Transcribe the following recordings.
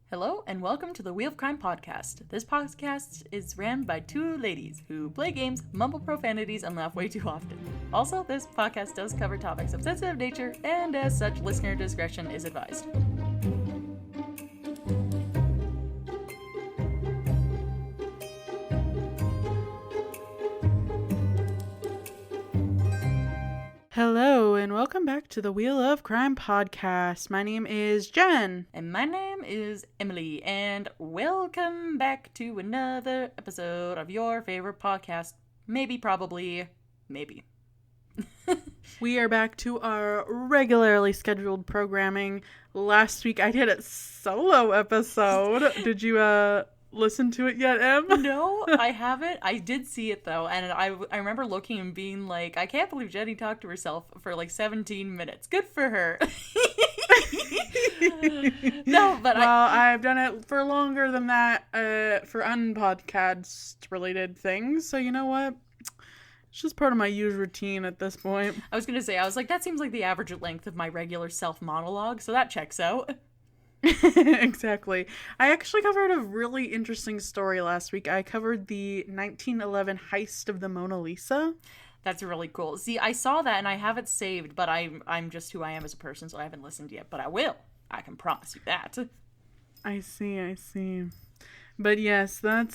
Hello and welcome to the Wheel of Crime podcast. This podcast is ran by two ladies who play games, mumble profanities, and laugh way too often. Also, this podcast does cover topics of sensitive nature, and as such, listener discretion is advised. Hello, and welcome back to the Wheel of Crime podcast. My name is Jen. And my name is Emily, and welcome back to another episode of your favorite podcast. Maybe, probably, maybe. We are back to our regularly scheduled programming. Last week I did a solo episode. Did you listen to it yet, Em? No, I haven't. I did see it though, and I remember looking and being like, I can't believe Jenny talked to herself for like 17 minutes. Good for her. No, but I've done it for longer than that for unpodcast related things. So you know what? It's just part of my usual routine at this point. I was gonna say, I was like, that seems like the average length of my regular self monologue, so that checks out. Exactly. I actually covered a really interesting story last week. I covered the 1911 heist of the Mona Lisa. That's really cool. See, I saw that and I have it saved, but I'm just who I am as a person, so I haven't listened yet. But I will. I can promise you that. I see. But yes, that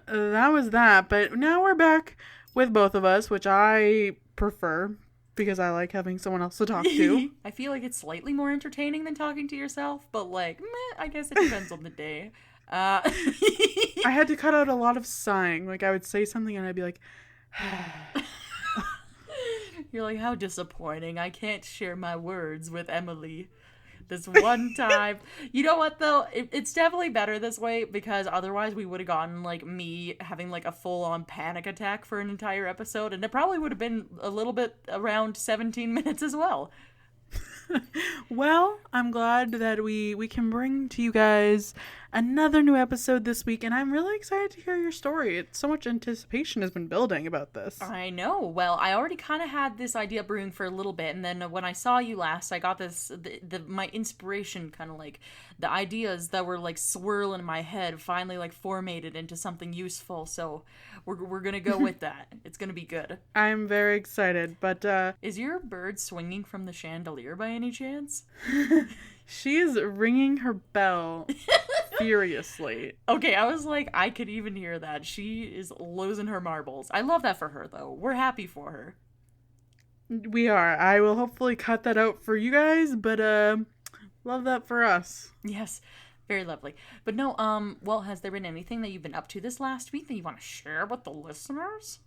was that. But now we're back with both of us, which I prefer because I like having someone else to talk to. I feel like it's slightly more entertaining than talking to yourself, but like, I guess it depends on the day. I had to cut out a lot of sighing. Like I would say something and I'd be like, You're like, how disappointing. I can't share my words with Emily. This one time. You know what, though? It's definitely better this way, because otherwise we would have gotten, like, me having, like, a full-on panic attack for an entire episode, and it probably would have been a little bit around 17 minutes as well. Well, I'm glad that we can bring to you guys another new episode this week, and I'm really excited to hear your story. So much anticipation has been building about this. I know. Well, I already kind of had this idea brewing for a little bit, and then when I saw you last, I got this, my inspiration, kind of like, the ideas that were, like, swirling in my head finally, like, formatted into something useful, so we're gonna go with that. It's gonna be good. I'm very excited, but, Is your bird swinging from the chandelier by any chance? She is ringing her bell furiously. Okay, I was like, I could even hear that. She is losing her marbles. I love that for her, though. We're happy for her. We are. I will hopefully cut that out for you guys, but, love that for us. Yes, very lovely. But no, well, has there been anything that you've been up to this last week that you want to share with the listeners?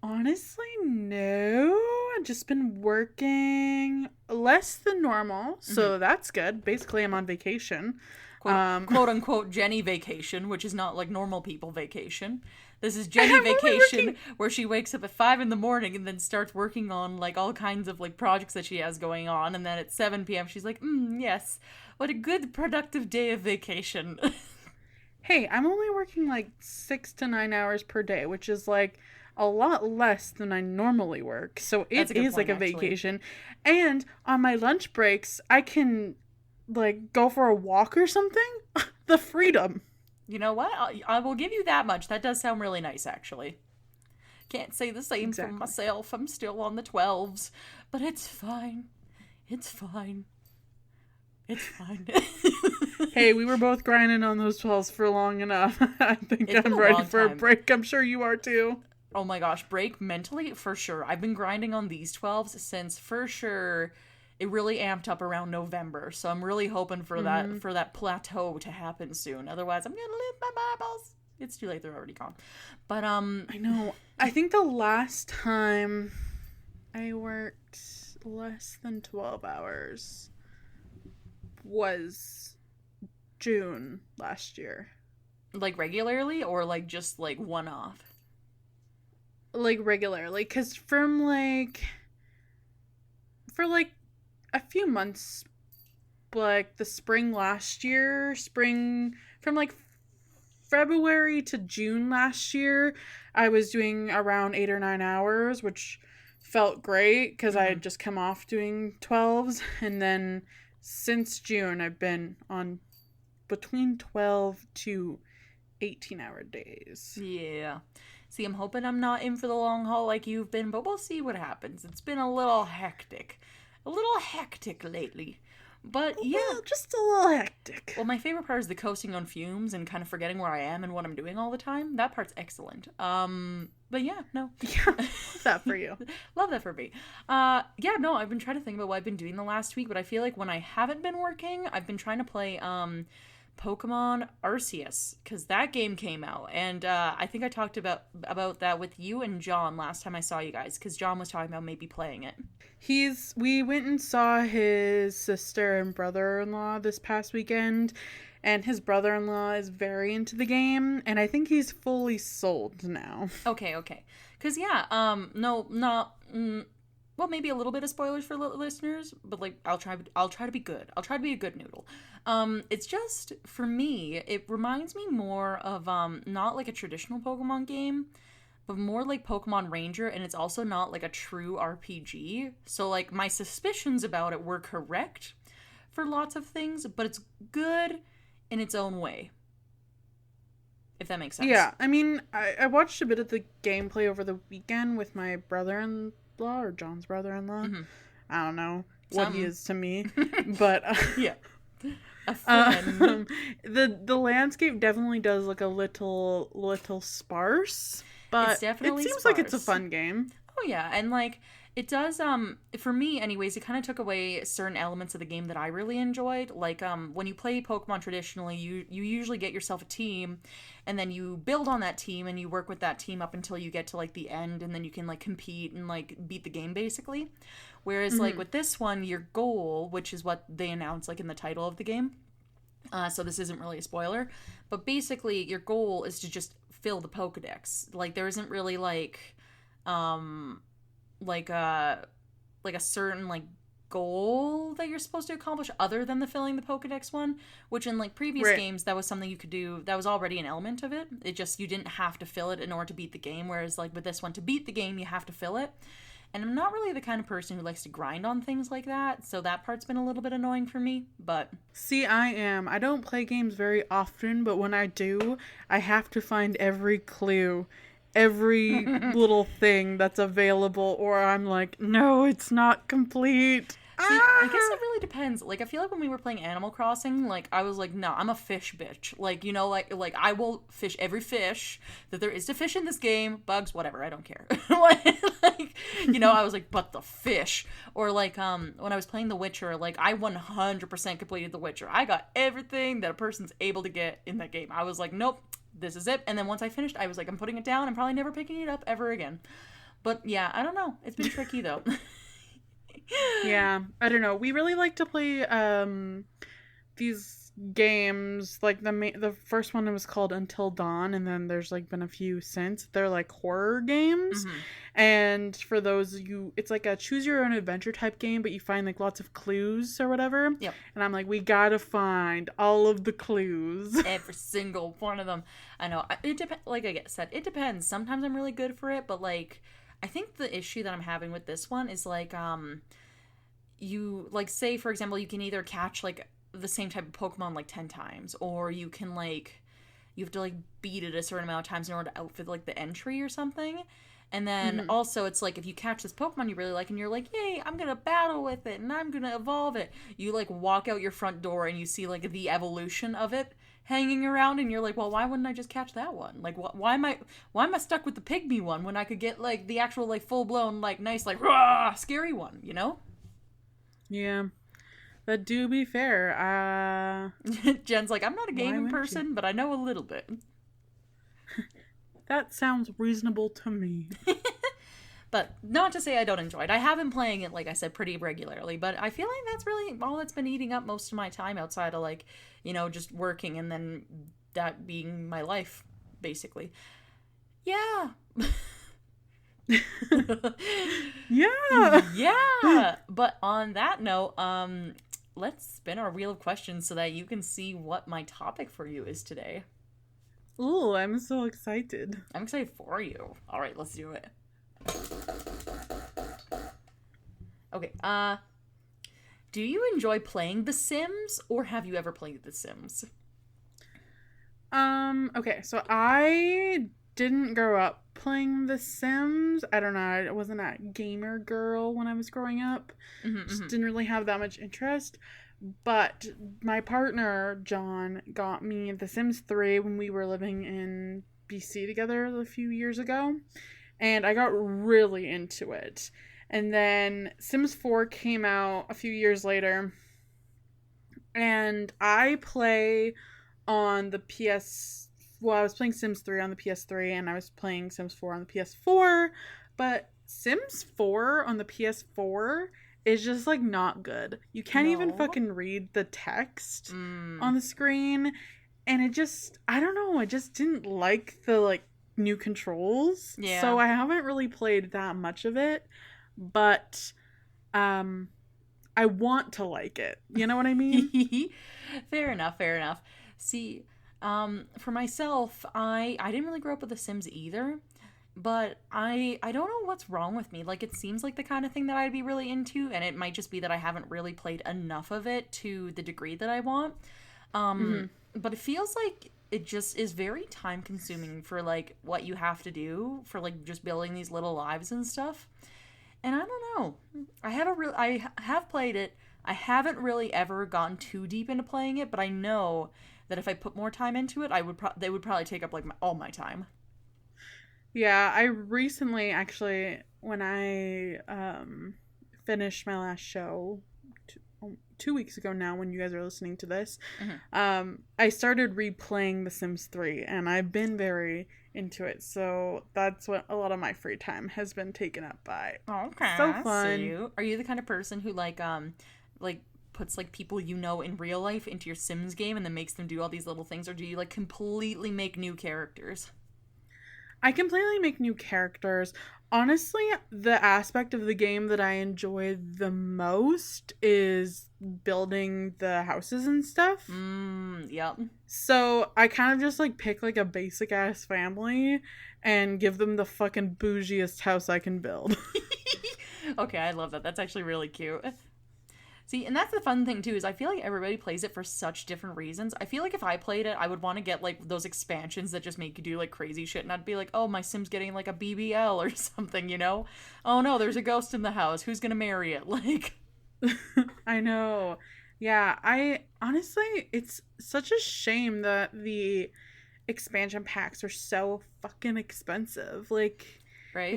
Honestly, no. I've just been working less than normal, so that's good. Basically, I'm on vacation. Quote unquote Jenny vacation, which is not like normal people vacation. This is Jenny vacation, where she wakes up at 5 a.m. and then starts working on like all kinds of like projects that she has going on, and then at 7 p.m. she's like, yes, what a good productive day of vacation. Hey, I'm only working like 6 to 9 hours per day, which is like a lot less than I normally work. So it is like a vacation. And on my lunch breaks, I can like go for a walk or something. The freedom. You know what? I will give you that much. That does sound really nice, actually. Can't say the same for myself. I'm still on the 12s. But it's fine. It's fine. It's fine. Hey, we were both grinding on those 12s for long enough. I think I'm ready for a break. I'm sure you are too. Oh my gosh, break mentally? For sure. I've been grinding on these 12s since, for sure, it really amped up around November. So I'm really hoping for that plateau to happen soon. Otherwise, I'm gonna lose my marbles. It's too late, they're already gone. But I know. I think the last time I worked less than 12 hours was June last year. Like regularly, or like just like one off? Like regularly, because for a few months, like the spring last year, from like February to June last year, I was doing around 8 or 9 hours, which felt great because I had just come off doing 12s, and then since June, I've been on between 12 to 18-hour days. Yeah. See, I'm hoping I'm not in for the long haul like you've been, but we'll see what happens. It's been a little hectic. A little hectic lately. But yeah. Well, just a little hectic. Well, my favorite part is the coasting on fumes and kind of forgetting where I am and what I'm doing all the time. That part's excellent. But yeah, no. Yeah, love that for you. Love that for me. Yeah, no, I've been trying to think about what I've been doing the last week, but I feel like when I haven't been working, I've been trying to play, Pokemon Arceus, because that game came out, and I think I talked about that with you and John last time I saw you guys, because John was talking about maybe playing it. We went and saw his sister and brother-in-law this past weekend, and his brother-in-law is very into the game, and I think he's fully sold now. Okay. Because, yeah, no, not... well, maybe a little bit of spoilers for listeners, but like I'll try to be good. I'll try to be a good noodle. It's just, for me, it reminds me more of not like a traditional Pokemon game, but more like Pokemon Ranger, and it's also not like a true RPG. So like my suspicions about it were correct for lots of things, but it's good in its own way. If that makes sense. Yeah, I mean, I watched a bit of the gameplay over the weekend with my brother-in-law, or John's brother-in-law. Mm-hmm. I don't know what he is to me, but yeah, a friend. The landscape definitely does look a little sparse, but it seems like it's a fun game. Oh yeah, and like it does. For me, anyways, it kind of took away certain elements of the game that I really enjoyed. Like when you play Pokemon traditionally, you usually get yourself a team, and then you build on that team and you work with that team up until you get to like the end, and then you can like compete and like beat the game basically. Whereas like with this one, your goal, which is what they announce like in the title of the game, so this isn't really a spoiler, but basically your goal is to just fill the Pokedex. Like there isn't really like a certain like goal that you're supposed to accomplish other than the filling the Pokedex one, which in like previous games that was something you could do, that was already an element of it. It just, you didn't have to fill it in order to beat the game, whereas like with this one, to beat the game you have to fill it. And I'm not really the kind of person who likes to grind on things like that, so that part's been a little bit annoying for me, but... See, I don't play games very often, but when I do, I have to find every clue, every little thing that's available, or I'm like, no, it's not complete. See, I guess it really depends. Like, I feel like when we were playing Animal Crossing, like, I was like, no, I'm a fish bitch. Like, you know, like I will fish every fish that there is to fish in this game. Bugs, whatever, I don't care. Like, you know, I was like, but the fish. Or, like, when I was playing The Witcher, like, I 100% completed The Witcher. I got everything that a person's able to get in that game. I was like, nope, this is it. And then once I finished, I was like, I'm putting it down. I'm probably never picking it up ever again. But, yeah, I don't know. It's been tricky, though. Yeah, I don't know. We really like to play these games. Like the first one was called Until Dawn, and then there's like been a few since. They're like horror games, and for those it's like a choose your own adventure type game, but you find like lots of clues or whatever. Yep. And I'm like, we gotta find all of the clues. Every single one of them. I know. It depends. Like I said, it depends. Sometimes I'm really good for it, but like, I think the issue that I'm having with this one is like, you like, say for example, you can either catch like the same type of Pokemon like 10 times, or you can like, you have to like beat it a certain amount of times in order to outfit like the entry or something. And then also it's like, if you catch this Pokemon you really like and you're like, yay, I'm gonna battle with it and I'm gonna evolve it, you like walk out your front door and you see like the evolution of it hanging around, and you're like, well, why wouldn't I just catch that one? Like, why am I stuck with the pygmy one when I could get like the actual like full-blown like nice like rah, scary one, you know? Yeah, but do be fair, Jen's like, I'm not a gaming person, but I know a little bit. That sounds reasonable to me. But not to say I don't enjoy it. I have been playing it, like I said, pretty regularly, but I feel like that's really all that's been eating up most of my time outside of like, you know, just working and then that being my life, basically. Yeah. Yeah. But on that note, let's spin our wheel of questions so that you can see what my topic for you is today. Ooh, I'm so excited. I'm excited for you. All right, let's do it. Okay. Do you enjoy playing The Sims, or have you ever played The Sims? Okay, so I didn't grow up playing The Sims. I don't know, I wasn't a gamer girl when I was growing up. Just didn't really have that much interest. But my partner, John, got me The Sims 3 when we were living in BC together a few years ago. And I got really into it. And then Sims 4 came out a few years later. And I play on the PS. Well, I was playing Sims 3 on the PS3, and I was playing Sims 4 on the PS4. But Sims 4 on the PS4 is just like not good. You can't even fucking read the text on the screen. And it just, I don't know, I just didn't like the like new controls. Yeah. So I haven't really played that much of it. But I want to like it. You know what I mean? Fair enough. See, for myself, I didn't really grow up with The Sims either, but I don't know what's wrong with me. Like, it seems like the kind of thing that I'd be really into, and it might just be that I haven't really played enough of it to the degree that I want. But it feels like it just is very time consuming for like what you have to do for like just building these little lives and stuff. And I don't know. I have played it. I haven't really ever gone too deep into playing it, but I know that if I put more time into it, they would probably take up like all my time. Yeah, I recently actually, when I finished my last show 2 weeks ago now, when you guys are listening to this, I started replaying The Sims 3, and I've been very into it. So that's what a lot of my free time has been taken up by. Okay, so fun. Are you the kind of person who like puts like people you know in real life into your Sims game and then makes them do all these little things, or do you like completely make new characters? I completely make new characters. Honestly, the aspect of the game that I enjoy the most is building the houses and stuff. Yep. So I kind of just like pick like a basic ass family and give them the fucking bougiest house I can build. Okay, I love that. That's actually really cute. See, and that's the fun thing too, is I feel like everybody plays it for such different reasons. I feel like if I played it, I would want to get like those expansions that just make you do like crazy shit, and I'd be like, oh, my Sim's getting like a BBL or something, you know? Oh no, there's a ghost in the house. Who's gonna marry it? Like, I know. Yeah, I honestly, it's such a shame that the expansion packs are so fucking expensive. Like, right?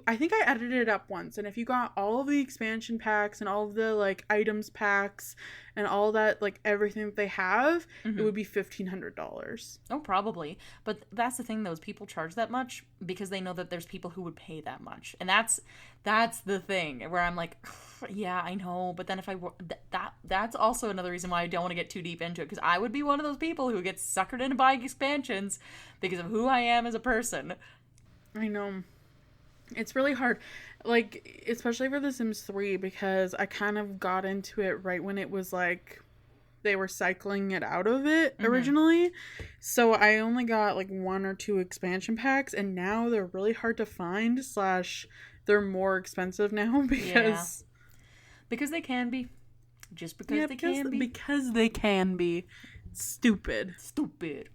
I think I edited it up once, and if you got all of the expansion packs and all of the like items packs and all that, like everything that they have, it would be $1,500. Oh, probably. But that's the thing, though, is people charge that much because they know that there's people who would pay that much, and that's the thing where I'm like, yeah, I know, but then if I that's also another reason why I don't want to get too deep into it, because I would be one of those people who gets suckered into buying expansions because of who I am as a person. I know. It's really hard, like, especially for The Sims 3, because I kind of got into it right when it was, like, they were cycling it out of it originally. So I only got, like, 1 or 2 expansion packs, and now they're really hard to find, / they're more expensive now because... Yeah. Because they can be. Just because they can be. Because they can be. Stupid.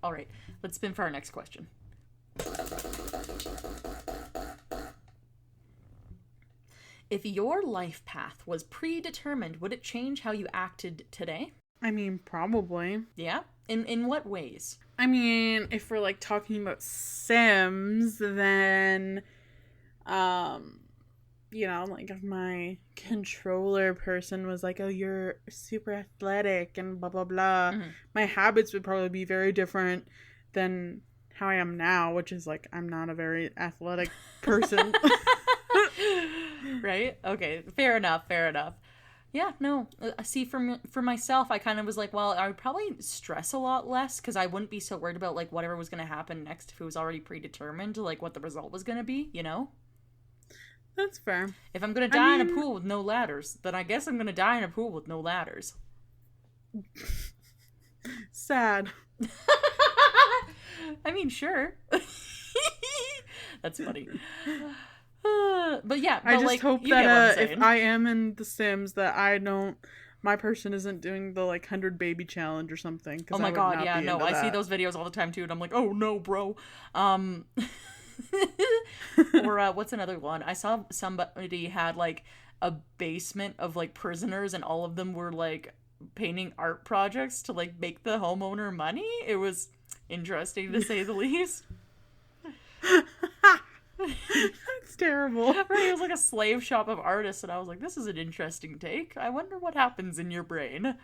All right, let's spin for our next question. If your life path was predetermined, would it change how you acted today? I mean, probably. Yeah? In what ways? I mean, if we're, like, talking about Sims, then, you know, like, if my controller person was like, oh, you're super athletic and blah, blah, blah, my habits would probably be very different than how I am now, which is, like, I'm not a very athletic person. Right? Okay. Fair enough. Yeah, no. See, for myself, I kind of was like, well, I would probably stress a lot less because I wouldn't be so worried about, like, whatever was going to happen next if it was already predetermined, like, what the result was going to be, you know? That's fair. If I'm going to die in a pool with no ladders, then I guess I'm going to die in a pool with no ladders. Sad. I mean, sure. That's funny. But yeah, I just hope that if I am in The Sims, that I don't my person isn't doing the like 100 baby challenge or something. Oh my god, yeah, no, I see those videos all the time too, and I'm like, oh no, bro. Or what's another one? I saw somebody had like a basement of like prisoners, and all of them were like painting art projects to like make the homeowner money. It was interesting to say the least. That's terrible. Right, it was like a slave shop of artists, and I was like, this is an interesting take. I wonder what happens in your brain.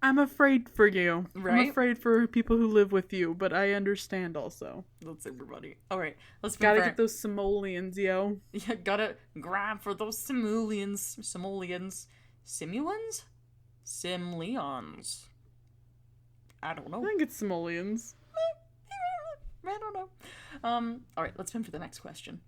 I'm afraid for you. Right? I'm afraid for people who live with you, but I understand also. That's everybody. Alright, let's gotta get those simoleons, yo. Yeah, gotta grab for those simoleons. Simulans? Simleons. I don't know. I think it's simoleons. I don't know. Alright, let's spin for the next question.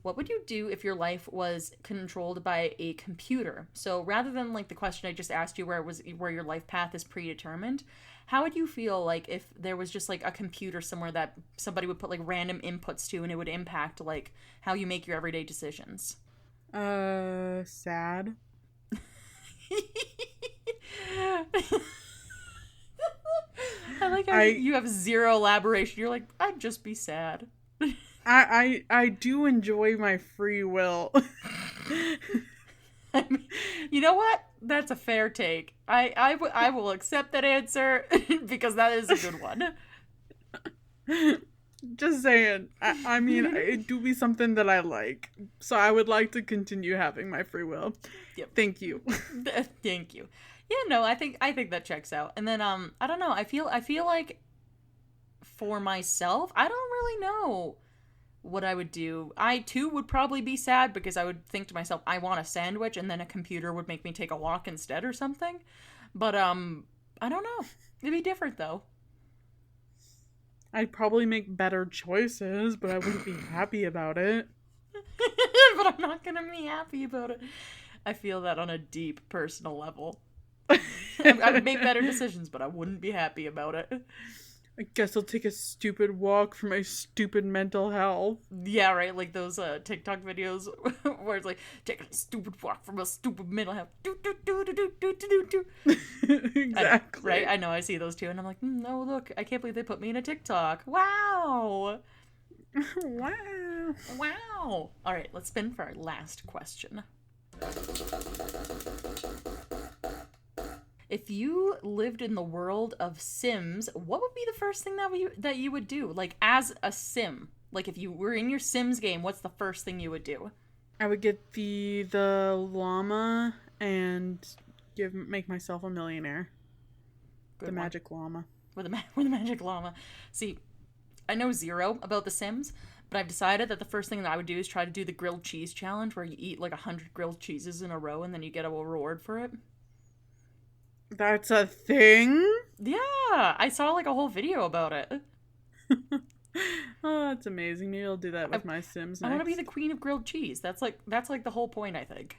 What would you do if your life was controlled by a computer? So rather than like the question I just asked you where your life path is predetermined, how would you feel like if there was just like a computer somewhere that somebody would put like random inputs to and it would impact like how you make your everyday decisions? Sad. I like how you have zero elaboration. You're like, I'd just be sad. I do enjoy my free will. I mean, you know what? That's a fair take. I will accept that answer because that is a good one. Just saying. I mean, it do be something that I like. So I would like to continue having my free will. Yep. Thank you. Thank you. Yeah, no, I think that checks out. And then I don't know. I feel like for myself, I don't really know what I would do. I too would probably be sad because I would think to myself, I want a sandwich, and then a computer would make me take a walk instead or something. But I don't know. It'd be different though. I'd probably make better choices, but I wouldn't be happy about it. But I'm not gonna be happy about it. I feel that on a deep personal level. I'd make better decisions, but I wouldn't be happy about it. I guess I'll take a stupid walk for my stupid mental health. Yeah, right? Like those TikTok videos where it's like, take a stupid walk for my stupid mental health. Exactly. Right? I know, I see those too, and I'm like, no, look, I can't believe they put me in a TikTok. Wow. Wow. Wow. All right, let's spin for our last question. If you lived in the world of Sims, what would be the first thing that you would do? Like, as a Sim. Like, if you were in your Sims game, what's the first thing you would do? I would get the llama and make myself a millionaire. Good the one. Magic llama. With the magic llama. See, I know zero about the Sims, but I've decided that the first thing that I would do is try to do the grilled cheese challenge, where you eat like 100 grilled cheeses in a row and then you get a reward for it. That's a thing? Yeah, I saw like a whole video about it. Oh, that's amazing. Maybe I'll do that with my Sims next. I want to be the queen of grilled cheese. That's like the whole point, I think.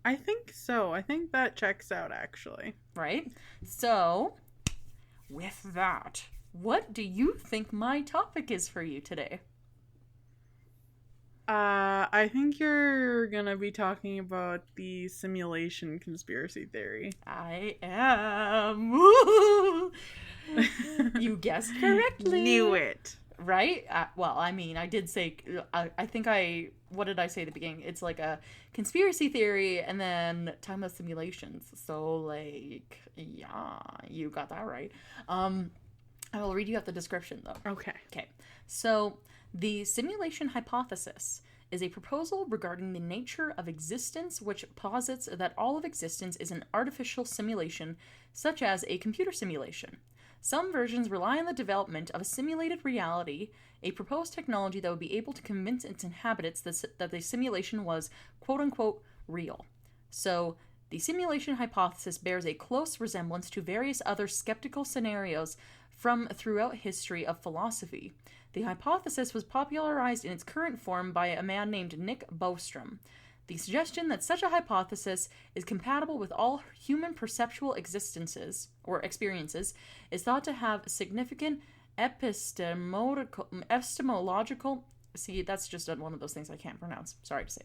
I think so. I think that checks out, actually. Right? So, with that, what do you think my topic is for you today? I think you're gonna be talking about the simulation conspiracy theory. I am. You guessed correctly. Knew it. Right? Well, I mean, I did say, what did I say at the beginning? It's like a conspiracy theory and then time of simulations. So, like, yeah, you got that right. I will read you out the description, though. Okay. So, the simulation hypothesis is a proposal regarding the nature of existence which posits that all of existence is an artificial simulation, such as a computer simulation. Some versions rely on the development of a simulated reality, a proposed technology that would be able to convince its inhabitants that the simulation was quote-unquote real. So, the simulation hypothesis bears a close resemblance to various other skeptical scenarios from throughout history of philosophy. The hypothesis was popularized in its current form by a man named Nick Bostrom. The suggestion that such a hypothesis is compatible with all human perceptual existences or experiences is thought to have significant epistemological See, that's just one of those things I can't pronounce. Sorry to say.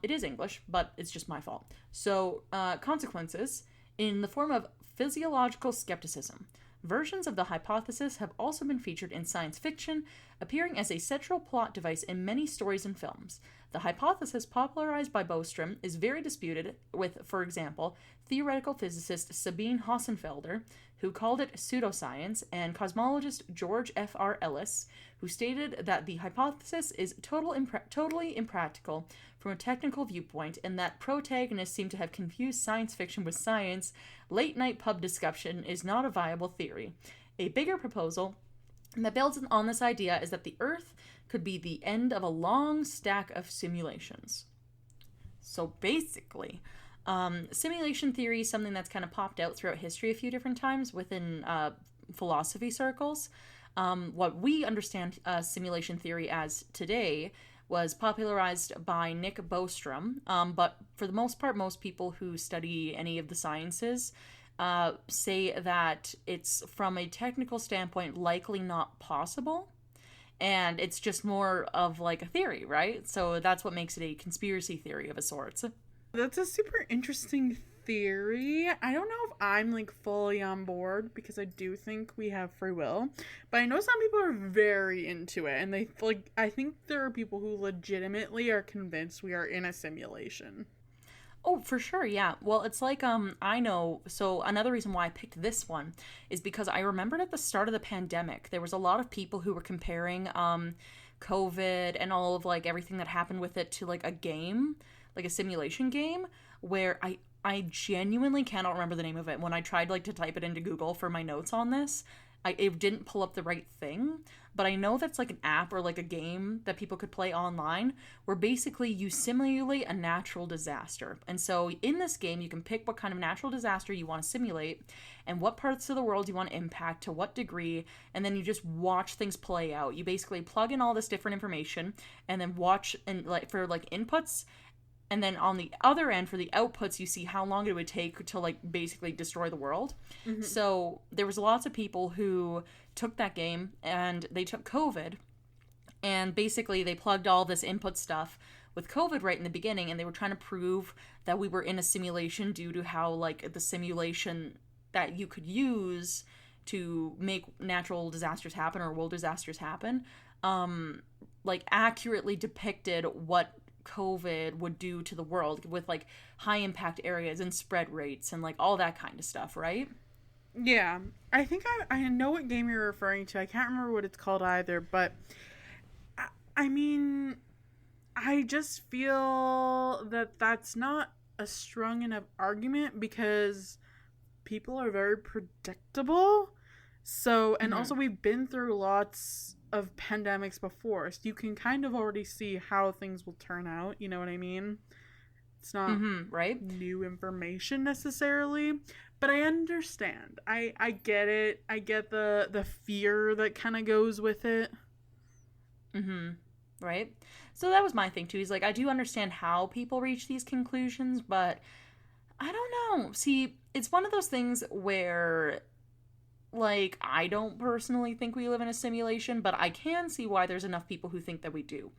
It is English, but it's just my fault. So, consequences in the form of physiological skepticism. Versions of the hypothesis have also been featured in science fiction, appearing as a central plot device in many stories and films. The hypothesis, popularized by Bostrom, is very disputed, with, for example, theoretical physicist Sabine Hossenfelder, who called it pseudoscience, and cosmologist George F.R. Ellis, who stated that the hypothesis is totally impractical from a technical viewpoint, and that protagonists seem to have confused science fiction with science. Late-night pub discussion is not a viable theory. A bigger proposal that builds on this idea is that the Earth could be the end of a long stack of simulations. So basically, simulation theory is something that's kind of popped out throughout history a few different times within philosophy circles. What we understand simulation theory as today was popularized by Nick Bostrom, but for the most part, most people who study any of the sciences say that it's, from a technical standpoint, likely not possible, and it's just more of like a theory, right? So that's what makes it a conspiracy theory of a sort. That's a super interesting theory. I don't know if I'm like fully on board because I do think we have free will, but I know some people are very into it, and they like, I think there are people who legitimately are convinced we are in a simulation. Oh, for sure, yeah. Well, it's like, I know, so another reason why I picked this one is because I remembered at the start of the pandemic, there was a lot of people who were comparing, COVID and all of, like, everything that happened with it to, like, a game, like a simulation game, where I genuinely cannot remember the name of it. When I tried, like, to type it into Google for my notes on this, it didn't pull up the right thing, but I know that's like an app or like a game that people could play online where basically you simulate a natural disaster. And so in this game, you can pick what kind of natural disaster you want to simulate and what parts of the world you want to impact, to what degree, and then you just watch things play out. You basically plug in all this different information and then watch, and like for like inputs, and then on the other end for the outputs, you see how long it would take to like basically destroy the world. Mm-hmm. So there was lots of people who took that game and they took COVID, and basically they plugged all this input stuff with COVID right in the beginning, and they were trying to prove that we were in a simulation due to how like the simulation that you could use to make natural disasters happen or world disasters happen, like accurately depicted what COVID would do to the world with like high impact areas and spread rates and like all that kind of stuff, right? Yeah, I think I know what game you're referring to. I can't remember what it's called either, but I mean, I just feel that that's not a strong enough argument because people are very predictable. So, and also we've been through lots of pandemics before, so you can kind of already see how things will turn out, you know what I mean? It's not right? New information necessarily, but I understand. I get it. I get the fear that kind of goes with it. Right? So that was my thing too. He's like, I do understand how people reach these conclusions, but I don't know. See, it's one of those things where, like, I don't personally think we live in a simulation, but I can see why there's enough people who think that we do.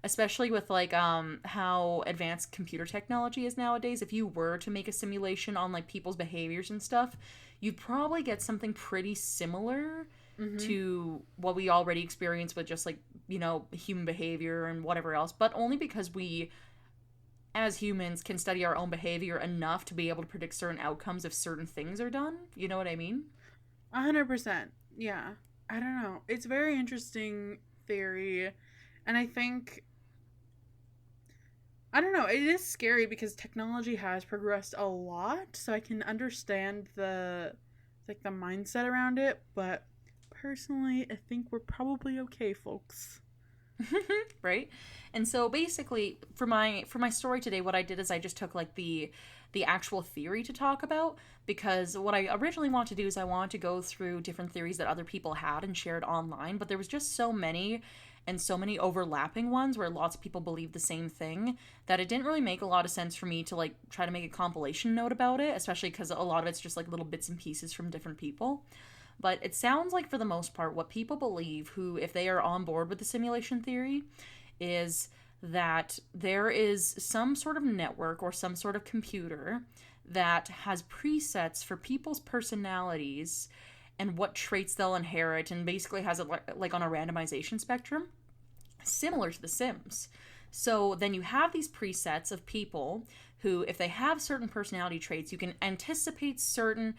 Especially with, like, how advanced computer technology is nowadays. If you were to make a simulation on, like, people's behaviors and stuff, you'd probably get something pretty similar to what we already experience with just, like, you know, human behavior and whatever else. But only because we, as humans, can study our own behavior enough to be able to predict certain outcomes if certain things are done. You know what I mean? 100%. Yeah. I don't know. It's a very interesting theory. And I think, I don't know, it is scary because technology has progressed a lot. So I can understand the mindset around it. But personally, I think we're probably okay, folks. Right? And so basically, for my story today, what I did is I just took like the actual theory to talk about, because what I originally wanted to do is I wanted to go through different theories that other people had and shared online, but there was just so many and so many overlapping ones where lots of people believed the same thing that it didn't really make a lot of sense for me to like try to make a compilation note about it, especially because a lot of it's just like little bits and pieces from different people. But it sounds like, for the most part, what people believe, who, if they are on board with the simulation theory, is that there is some sort of network or some sort of computer that has presets for people's personalities and what traits they'll inherit, and basically has it like on a randomization spectrum, similar to The Sims. So then you have these presets of people who, if they have certain personality traits, you can anticipate certain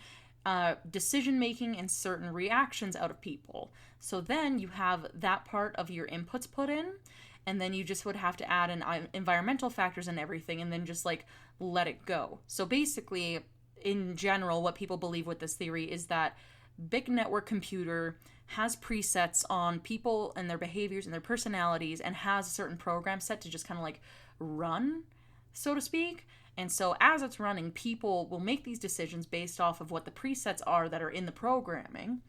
decision making and certain reactions out of people. So then you have that part of your inputs put in, and then you just would have to add in environmental factors and everything, and then just like let it go. So basically, in general, what people believe with this theory is that big network computer has presets on people and their behaviors and their personalities, and has a certain program set to just kind of like run, so to speak. And so as it's running, people will make these decisions based off of what the presets are that are in the programming.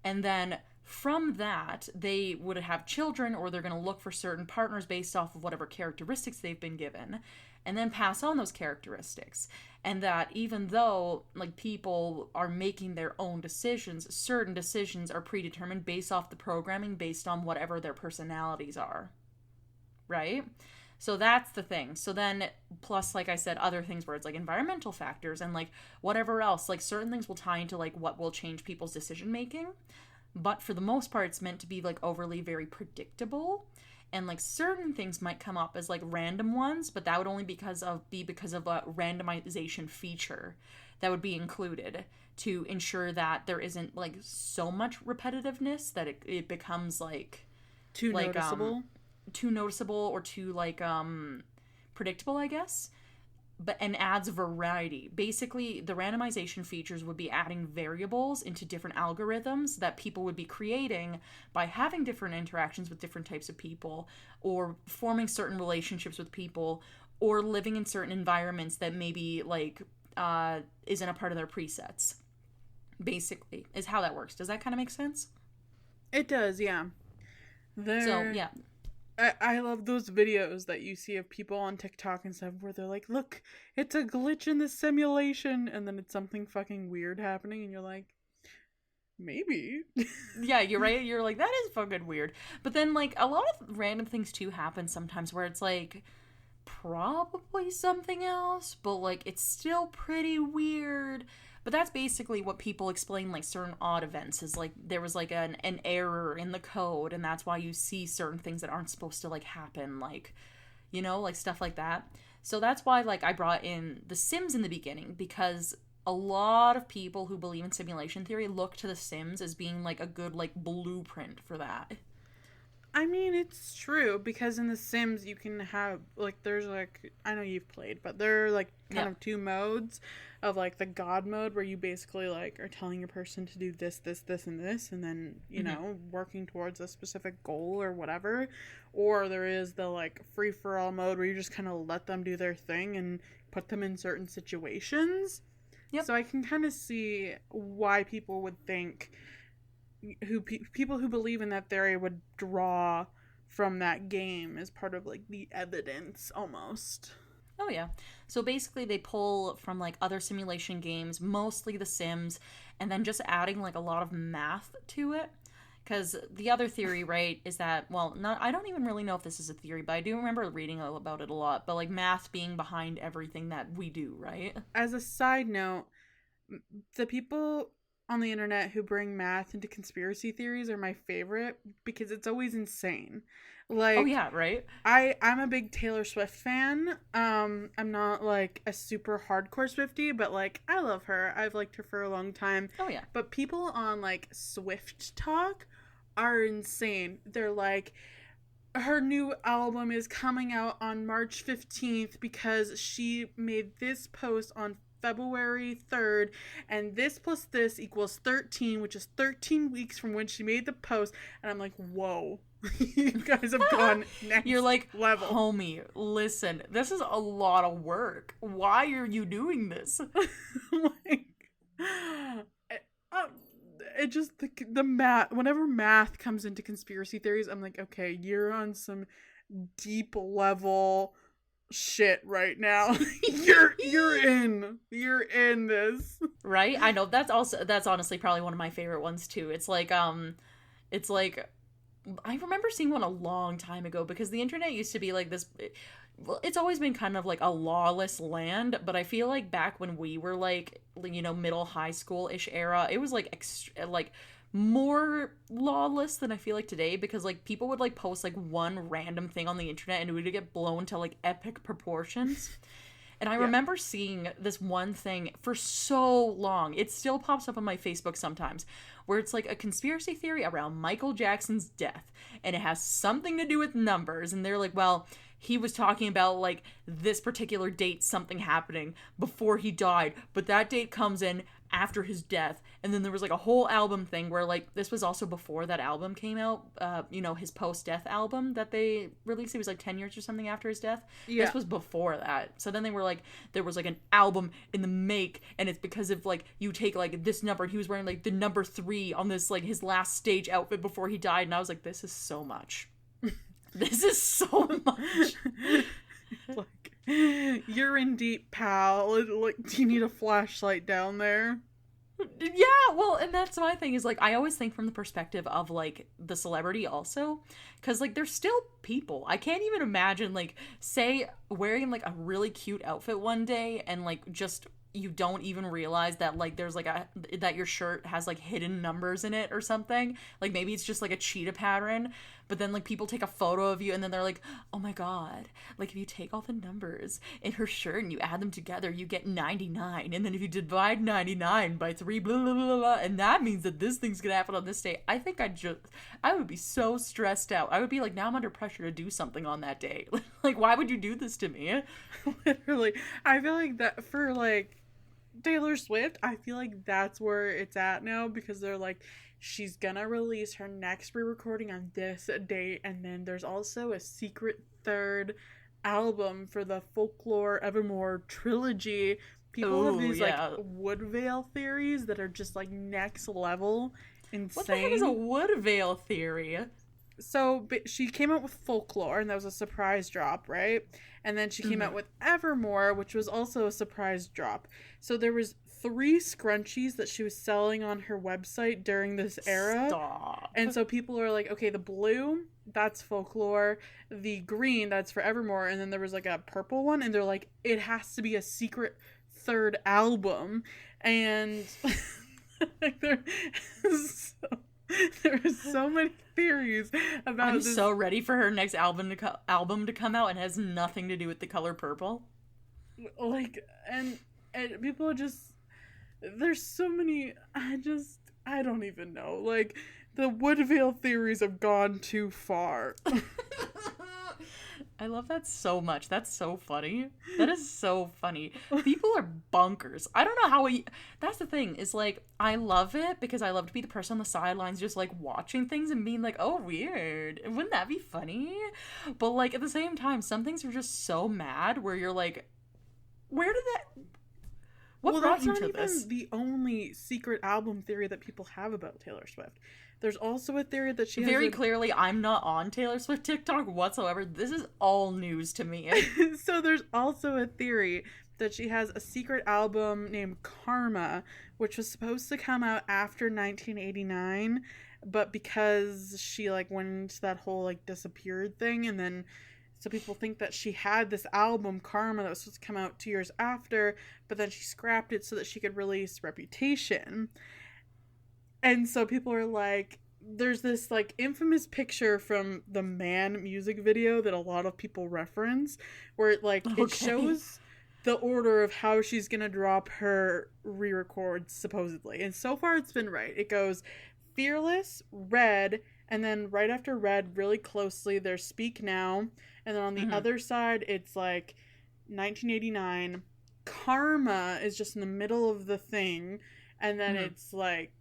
And then from that, they would have children, or they're going to look for certain partners based off of whatever characteristics they've been given, and then pass on those characteristics. And that even though like people are making their own decisions, certain decisions are predetermined based off the programming, based on whatever their personalities are. Right? So that's the thing. So then, plus, like I said, other things where it's like environmental factors and like whatever else, like certain things will tie into like what will change people's decision making. But for the most part, it's meant to be like overly very predictable. And like certain things might come up as like random ones, but that would only be because of a randomization feature that would be included to ensure that there isn't like so much repetitiveness that it becomes like too noticeable. Too noticeable or too like predictable, I guess. But and adds variety. Basically, the randomization features would be adding variables into different algorithms that people would be creating by having different interactions with different types of people, or forming certain relationships with people, or living in certain environments that maybe like isn't a part of their presets. Basically, is how that works. Does that kind of make sense? It does, yeah. So yeah. I love those videos that you see of people on TikTok and stuff where they're like, look, it's a glitch in the simulation, and then it's something fucking weird happening, and you're like, maybe. Yeah, you're right. You're like, that is fucking weird. But then, like, a lot of random things, too, happen sometimes where it's, like, probably something else, but, like, it's still pretty weird. But that's basically what people explain, like, certain odd events is, like, there was, like, an error in the code, and that's why you see certain things that aren't supposed to, like, happen, like, you know, like, stuff like that. So that's why, like, I brought in The Sims in the beginning, because a lot of people who believe in simulation theory look to The Sims as being, like, a good, like, blueprint for that. I mean, it's true, because in The Sims you can have, like, there's, like, I know you've played, but there are, like, kind of two modes of, like, the God mode, where you basically, like, are telling your person to do this, this, this, and this, and then, you know, working towards a specific goal or whatever. Or there is the, like, free-for-all mode, where you just kind of let them do their thing and put them in certain situations. Yep. So I can kind of see why people would think, people who believe in that theory would draw from that game as part of, like, the evidence, almost. Oh, yeah. So basically they pull from, like, other simulation games, mostly The Sims, and then just adding, like, a lot of math to it. Because the other theory, right, is that, well, I don't even really know if this is a theory, but I do remember reading about it a lot, but, like, math being behind everything that we do, right? As a side note, the people on the internet who bring math into conspiracy theories are my favorite, because it's always insane. Like, oh yeah, right? I'm a big Taylor Swift fan. I'm not like a super hardcore Swiftie, but like I love her. I've liked her for a long time. Oh yeah. But people on like Swift Talk are insane. They're like, her new album is coming out on March 15th because she made this post on February 3rd, and this plus this equals 13, which is 13 weeks from when she made the post. And I'm like, whoa. You guys have gone next You're like, level. Homie, listen, this is a lot of work. Why are you doing this? Like, it just, the math, whenever math comes into conspiracy theories, I'm like, okay, you're on some deep level shit right now. You're in this. Right? I know that's honestly probably one of my favorite ones too. It's like I remember seeing one a long time ago because the internet used to be like this. Well, it's always been kind of like a lawless land, but I feel like back when we were like, middle high school ish era, it was like like more lawless than I feel like today because like people would like post like one random thing on the internet and it would get blown to like epic proportions. And I remember seeing this one thing for so long. It still pops up on my Facebook sometimes, where it's like a conspiracy theory around Michael Jackson's death. And it has something to do with numbers. And they're like, well, he was talking about like this particular date, something happening before he died. But that date comes in after his death. And then there was like a whole album thing where like this was also before that album came out, his post-death album that they released. It was like 10 years or something after his death. This was before that. So then they were like, there was like an album in the make, and it's because of like you take like this number, and he was wearing like the number 3 on this like his last stage outfit before he died. And I was like, this is so much. This is so much. Like, you're in deep, pal. Like, do you need a flashlight down there? Yeah, well, and that's my thing is like I always think from the perspective of like the celebrity also, because like they're still people. I can't even imagine like say wearing like a really cute outfit one day and like just you don't even realize that like there's like that your shirt has like hidden numbers in it or something. Like maybe it's just like a cheetah pattern, but then like people take a photo of you and then they're like, oh my god, like if you take all the numbers in her shirt and you add them together you get 99, and then if you divide 99 by 3 blah blah blah blah, and that means that this thing's gonna happen on this day. I think I would be so stressed out. I would be like, now I'm under pressure to do something on that day. Like why would you do this to me? Literally, I feel like that for like Taylor Swift, I feel like that's where it's at now because they're like, she's gonna release her next re-recording on this date, and then there's also a secret third album for the Folklore Evermore trilogy. People have these like Woodvale theories that are just like next level insane. What the heck is a Woodvale theory? So she came out with Folklore, and that was a surprise drop, right? And then she came out with Evermore, which was also a surprise drop. So there was 3 scrunchies that she was selling on her website during this era. Stop. And so people are like, okay, the blue, that's Folklore. The green, that's for Evermore. And then there was like a purple one, and they're like, it has to be a secret third album. And there are so many theories about I'm this. so ready for her next album to come out, and it has nothing to do with the color purple. Like, and people are just, there's so many, I don't even know. Like, the Woodvale theories have gone too far. I love that so much. That's so funny. That is so funny. People are bonkers. I don't know how that's the thing, is like, I love it because I love to be the person on the sidelines just like watching things and being like, oh, weird. Wouldn't that be funny? But like at the same time, some things are just so mad where you're like, where did that... What brought you to this? That's not even the only secret album theory that people have about Taylor Swift. There's also a theory that she has very clearly, I'm not on Taylor Swift TikTok whatsoever. This is all news to me. So there's also a theory that she has a secret album named Karma, which was supposed to come out after 1989, but because she like went into that whole like disappeared thing, and then so people think that she had this album Karma that was supposed to come out 2 years after, but then she scrapped it so that she could release Reputation. And so people are like, there's this like infamous picture from the Man music video that a lot of people reference, where it like it shows the order of how she's gonna drop her re-records supposedly, and so far it's been right. It goes Fearless, Red, and then right after Red, really closely, there's Speak Now, and then on the other side it's like 1989. Karma is just in the middle of the thing. And then it's like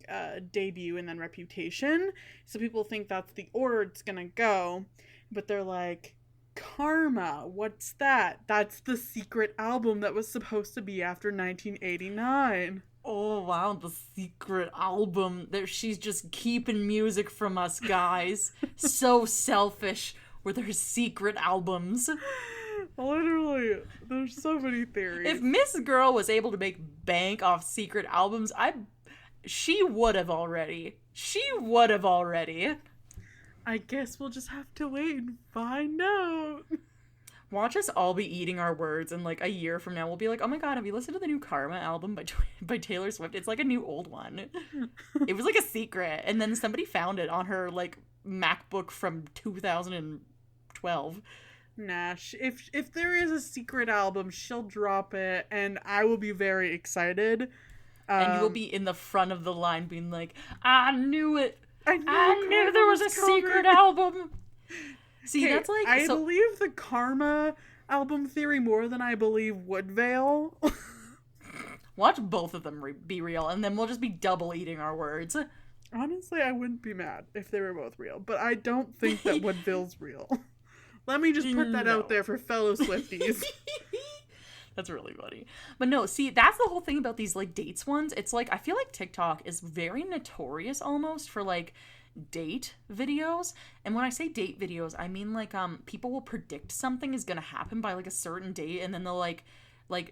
Debut and then Reputation. So people think that's the order it's gonna go. But they're like, Karma, what's that? That's the secret album that was supposed to be after 1989. Oh, wow, the secret album. She's just keeping music from us, guys. So selfish with her secret albums. Literally, there's so many theories. If Miss Girl was able to make bank off secret albums, she would have already. She would have already. I guess we'll just have to wait and find out. Watch us all be eating our words, and like a year from now, we'll be like, "Oh my god, have you listened to the new Karma album by Taylor Swift? It's like a new old one. It was like a secret, and then somebody found it on her like MacBook from 2012." Nah, if there is a secret album, she'll drop it, and I will be very excited. And you will be in the front of the line, being like, "I knew it. I knew there was a secret album." See, that's like... I believe the Karma album theory more than I believe Woodvale. Watch both of them be real, and then we'll just be double eating our words. Honestly, I wouldn't be mad if they were both real, but I don't think that Woodville's real. Let me just put that out there for fellow Swifties. That's really funny. But no, see, that's the whole thing about these, like, dates ones. It's like, I feel like TikTok is very notorious almost for, like, date videos. And when I say date videos, I mean like people will predict something is gonna happen by like a certain date, and then they'll like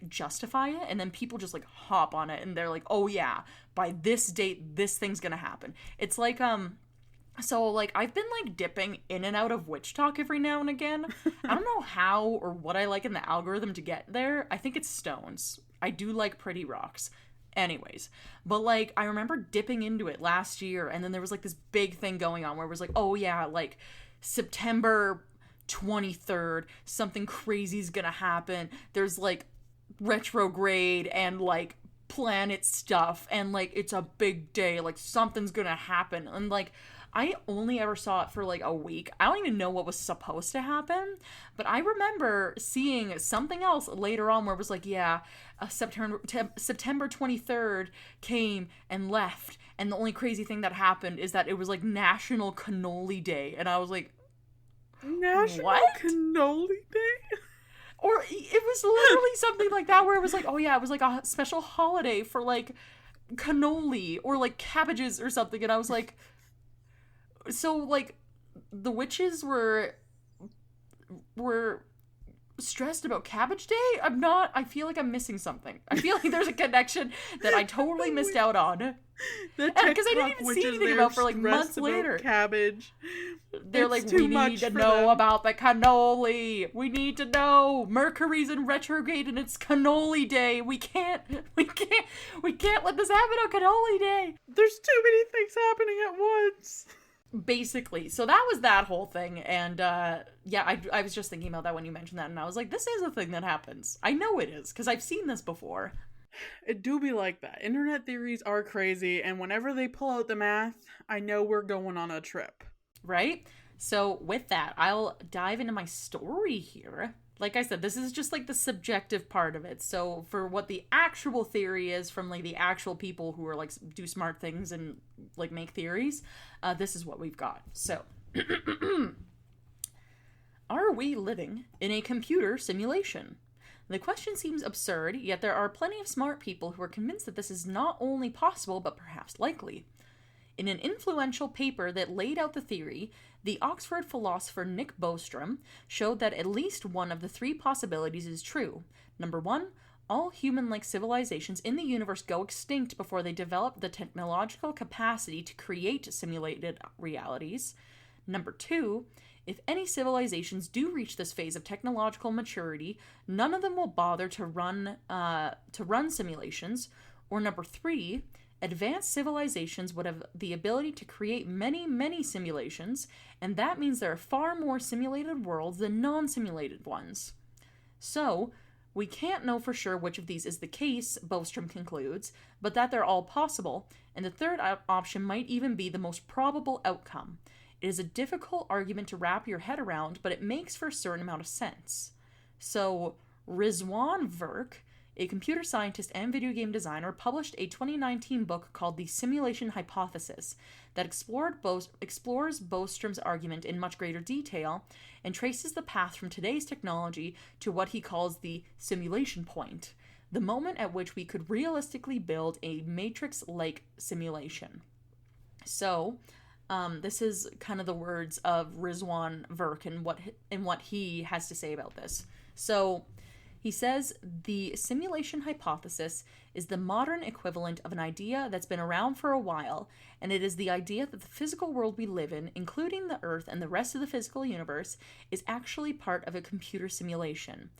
justify it, and then people just like hop on it and they're like, oh yeah, by this date this thing's gonna happen. It's like so like I've been like dipping in and out of witch talk every now and again. I don't know how or what I like in the algorithm to get there. I think it's stones. I do like pretty rocks. Anyways, but like I remember dipping into it last year, and then there was like this big thing going on where it was like, oh yeah, like September 23rd something crazy's gonna happen. There's like retrograde and like planet stuff, and like it's a big day, like something's gonna happen. And like I only ever saw it for like a week. I don't even know what was supposed to happen, but I remember seeing something else later on where it was like, yeah, September 23rd came and left, and the only crazy thing that happened is that it was like National Cannoli Day, and I was like, National what? Cannoli Day? Or it was literally something like that where it was like, oh yeah, it was like a special holiday for like cannoli or like cabbages or something, and I was like, so like the witches were stressed about Cabbage Day? I feel like I'm missing something. I feel like there's a connection that I totally missed out on. Because I didn't even see anything about for like months later. Cabbage. They're like, we need to know about the cannoli. We need to know. Mercury's in retrograde and it's cannoli day. We can't let this happen on cannoli day. There's too many things happening at once. Basically. So that was that whole thing. And yeah, I was just thinking about that when you mentioned that, and I was like, this is a thing that happens. I know it is, because I've seen this before. It do be like that. Internet theories are crazy, and whenever they pull out the math, I know we're going on a trip. Right? So with that, I'll dive into my story here. Like I said, this is just like the subjective part of it. So for what the actual theory is from like the actual people who are like do smart things and like make theories, this is what we've got. So are we living in a computer simulation? The question seems absurd, yet there are plenty of smart people who are convinced that this is not only possible, but perhaps likely. In an influential paper that laid out the theory, the Oxford philosopher Nick Bostrom showed that at least one of the three possibilities is true. Number one, all human-like civilizations in the universe go extinct before they develop the technological capacity to create simulated realities. Number two, if any civilizations do reach this phase of technological maturity, none of them will bother to run simulations. Or number three, advanced civilizations would have the ability to create many, many simulations, and that means there are far more simulated worlds than non-simulated ones. So, we can't know for sure which of these is the case, Bostrom concludes, but that they're all possible, and the third option might even be the most probable outcome. It is a difficult argument to wrap your head around, but it makes for a certain amount of sense. So, Rizwan Virk, a computer scientist and video game designer, published a 2019 book called The Simulation Hypothesis that explores Bostrom's argument in much greater detail and traces the path from today's technology to what he calls the simulation point, the moment at which we could realistically build a matrix-like simulation. So, this is kind of the words of Rizwan Virk and what he has to say about this. So he says the simulation hypothesis is the modern equivalent of an idea that's been around for a while, and it is the idea that the physical world we live in, including the Earth and the rest of the physical universe, is actually part of a computer simulation.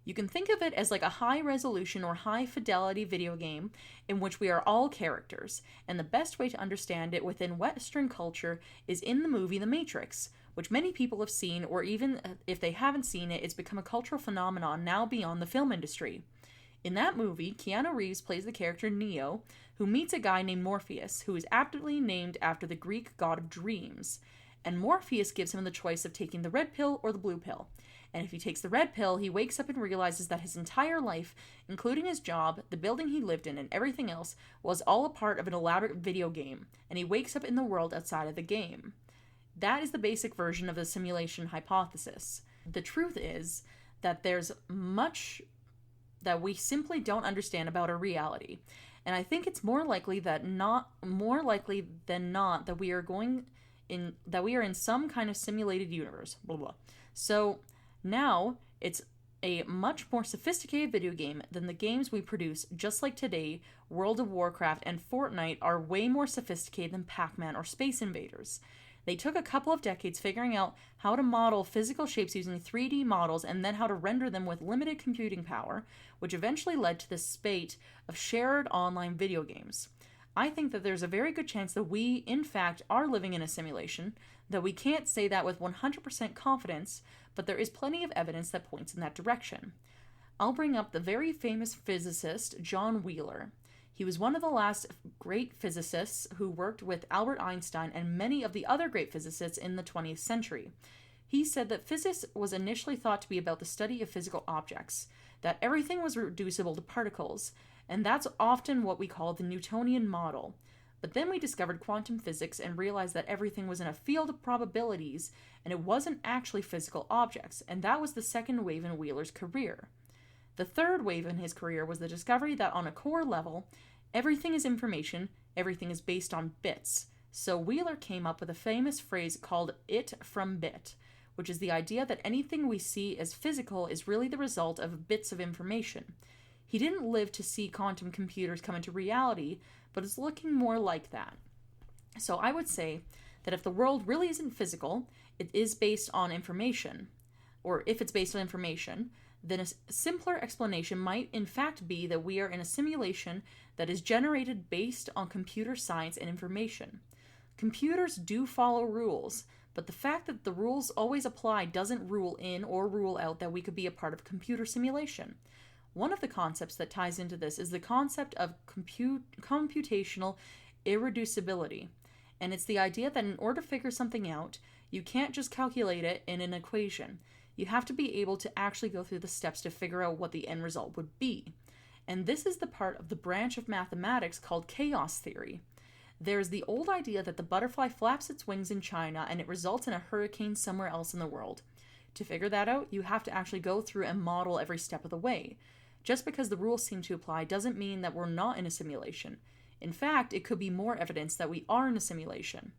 You can think of it as like a high resolution or high fidelity video game in which we are all characters, and the best way to understand it within Western culture is in the movie The Matrix, which many people have seen, or even if they haven't seen it, it's become a cultural phenomenon now beyond the film industry. In that movie, Keanu Reeves plays the character Neo, who meets a guy named Morpheus, who is aptly named after the Greek god of dreams. And Morpheus gives him the choice of taking the red pill or the blue pill. And if he takes the red pill, he wakes up and realizes that his entire life, including his job, the building he lived in, and everything else, was all a part of an elaborate video game, and he wakes up in the world outside of the game. That is the basic version of the simulation hypothesis. The truth is that there's much that we simply don't understand about our reality, and I think it's more likely than not that we are in some kind of simulated universe. Blah blah. So now it's a much more sophisticated video game than the games we produce. Just like today, World of Warcraft and Fortnite are way more sophisticated than Pac-Man or Space Invaders. They took a couple of decades figuring out how to model physical shapes using 3D models and then how to render them with limited computing power, which eventually led to this spate of shared online video games. I think that there's a very good chance that we, in fact, are living in a simulation, though we can't say that with 100% confidence, but there is plenty of evidence that points in that direction. I'll bring up the very famous physicist John Wheeler. He was one of the last great physicists who worked with Albert Einstein and many of the other great physicists in the 20th century. He said that physics was initially thought to be about the study of physical objects, that everything was reducible to particles, and that's often what we call the Newtonian model. But then we discovered quantum physics and realized that everything was in a field of probabilities, and it wasn't actually physical objects, and that was the second wave in Wheeler's career. The third wave in his career was the discovery that on a core level, everything is information, everything is based on bits. So Wheeler came up with a famous phrase called it from bit, which is the idea that anything we see as physical is really the result of bits of information. He didn't live to see quantum computers come into reality, but is looking more like that. So I would say that if the world really isn't physical, it is based on information, or if it's based on information, then a simpler explanation might in fact be that we are in a simulation that is generated based on computer science and information. Computers do follow rules, but the fact that the rules always apply doesn't rule in or rule out that we could be a part of a computer simulation. One of the concepts that ties into this is the concept of computational irreducibility, and it's the idea that in order to figure something out, you can't just calculate it in an equation. You have to be able to actually go through the steps to figure out what the end result would be. And this is the part of the branch of mathematics called chaos theory. There's the old idea that the butterfly flaps its wings in China and it results in a hurricane somewhere else in the world. To figure that out, you have to actually go through and model every step of the way. Just because the rules seem to apply doesn't mean that we're not in a simulation. In fact, it could be more evidence that we are in a simulation.